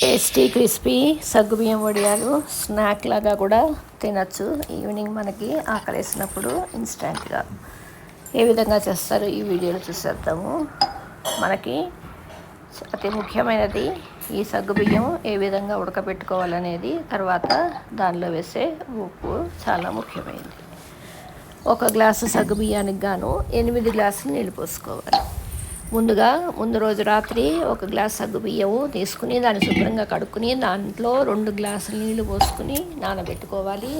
Tasty crispy సగ్గుబియ్యం వడియాలు snack లాగా కూడా తినచ్చు. ఈవినింగ్ మనకి ఆకలేసినప్పుడు ఇన్స్టెంట్గా ఏ విధంగా చేస్తారో ఈ వీడియోలో చూసేద్దాము. మనకి అతి ముఖ్యమైనది ఈ సగ్గుబియ్యం ఏ విధంగా ఉడకబెట్టుకోవాలనేది, తర్వాత దానిలో వేసే ఉప్పు చాలా ముఖ్యమైనది. 1 గ్లాసు సగ్గుబియ్యానికి గాను 8 గ్లాసులు నీళ్ళు పోసుకోవాలి. ముందు రోజు రాత్రి 1 గ్లాస్ సగ్గుబియ్యము తీసుకుని దాన్ని శుభ్రంగా కడుక్కుని దాంట్లో 2 గ్లాసులు నీళ్లు పోసుకుని నానబెట్టుకోవాలి.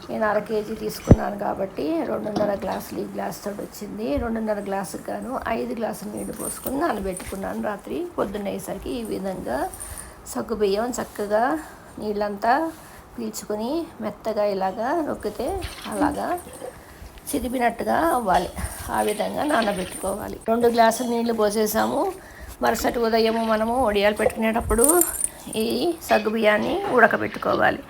నేను 1/2 కేజీ తీసుకున్నాను కాబట్టి 2.5 గ్లాసులు ఈ గ్లాస్ తోటి వచ్చింది. 2.5 గ్లాసుకు గాను 5 గ్లాసులు నీళ్లు పోసుకుని నానబెట్టుకున్నాను రాత్రి. పొద్దున్న అయ్యేసరికి ఈ విధంగా సగ్గుబియ్యం చక్కగా నీళ్ళంతా పీల్చుకొని మెత్తగా ఇలాగా నొక్కితే అలాగా చిదిపినట్టుగా అవ్వాలి. ఆ విధంగా నానబెట్టుకోవాలి. 2 గ్లాసులు నీళ్లు పోసేసాము. మరుసటి ఉదయము మనము వడియాలు పెట్టుకునేటప్పుడు ఈ సగ్గుబియ్యాన్ని ఉడకబెట్టుకోవాలి.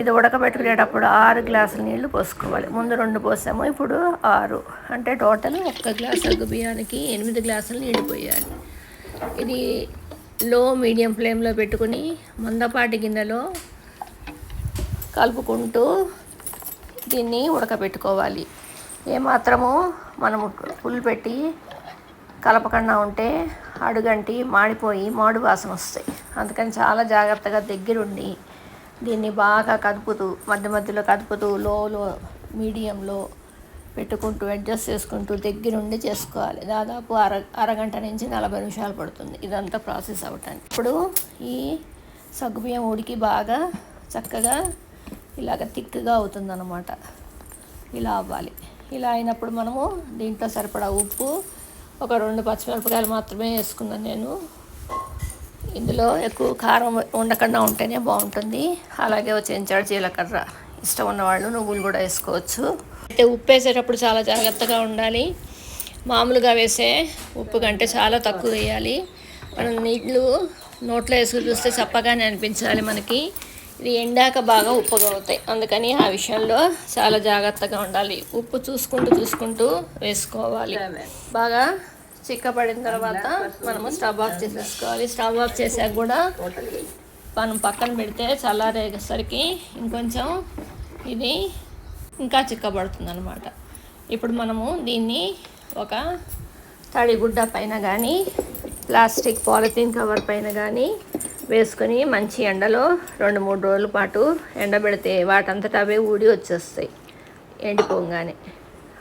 ఇది ఉడకబెట్టుకునేటప్పుడు 6 గ్లాసుల నీళ్లు పోసుకోవాలి. ముందు 2 పోసాము, ఇప్పుడు 6, అంటే టోటల్ 1 గ్లాస్ సగ్గుబియ్యానికి 8 గ్లాసులు నీళ్లు పోయాలి. ఇది లో మీడియం ఫ్లేమ్లో పెట్టుకుని మందపాటి గిన్నెలో కలుపుకుంటూ దీన్ని ఉడకబెట్టుకోవాలి. ఏమాత్రము మనము పుల్ పెట్టి కలపకుండా ఉంటే అడుగంటి మాడిపోయి మాడు వాసన వస్తాయి. అందుకని చాలా జాగ్రత్తగా దగ్గరుండి దీన్ని బాగా కదుపుతూ మధ్యలో కదుపుతూ లోలో మీడియంలో పెట్టుకుంటూ అడ్జస్ట్ చేసుకుంటూ దగ్గరుండి చేసుకోవాలి. దాదాపు అరగంట నుంచి 40 నిమిషాలు పడుతుంది ఇదంతా ప్రాసెస్ అవ్వటానికి. ఇప్పుడు ఈ సగ్గుబియ్యం ఉడికి బాగా చక్కగా ఇలాగ థిక్గా అవుతుందన్నమాట. ఇలా అవ్వాలి. ఇలా అయినప్పుడు మనము దీంట్లో సరిపడా ఉప్పు, ఒక 2 పచ్చిమిరపకాయలు మాత్రమే వేసుకున్నాను నేను. ఇందులో ఎక్కువ కారం ఉండకుండా ఉంటేనే బాగుంటుంది. అలాగే చెంచాడు జీలకర్ర, ఇష్టం ఉన్నవాళ్ళు నువ్వులు కూడా వేసుకోవచ్చు. అయితే ఉప్పు వేసేటప్పుడు చాలా జాగ్రత్తగా ఉండాలి. మామూలుగా వేసే ఉప్పు కంటే చాలా తక్కువ వేయాలి. మనం నీళ్ళు నోట్లో వేసుకు చూస్తే చప్పగానే అనిపించాలి మనకి. ఇది ఎండాక బాగా ఉప్పుగా అవుతాయి. అందుకని ఆ విషయంలో చాలా జాగ్రత్తగా ఉండాలి. ఉప్పు చూసుకుంటూ వేసుకోవాలి. బాగా చిక్కబడిన తర్వాత మనము స్టవ్ ఆఫ్ చేసేసుకోవాలి. స్టవ్ ఆఫ్ చేసాక కూడా మనం పక్కన పెడితే చల్లారేసరికి ఇంకొంచెం ఇది ఇంకా చిక్కబడుతుంది అన్నమాట. ఇప్పుడు మనము దీన్ని ఒక తడిగుడ్డ పైన కానీ ప్లాస్టిక్ పాలిథీన్ కవర్ పైన కానీ వేసుకొని మంచి ఎండలో 2-3 రోజుల పాటు ఎండబెడితే వాటంతటా అవే ఊడి వచ్చేస్తాయి ఎండిపోగానే.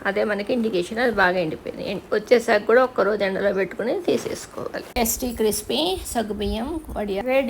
అదే మనకి ఇండికేషన్ అది బాగా ఎండిపోయింది. వచ్చేసాక కూడా 1 రోజు ఎండలో పెట్టుకుని తీసేసుకోవాలి. టేస్టీ క్రిస్పీ సగ్గుబియ్యం వడియాలు రెడీ.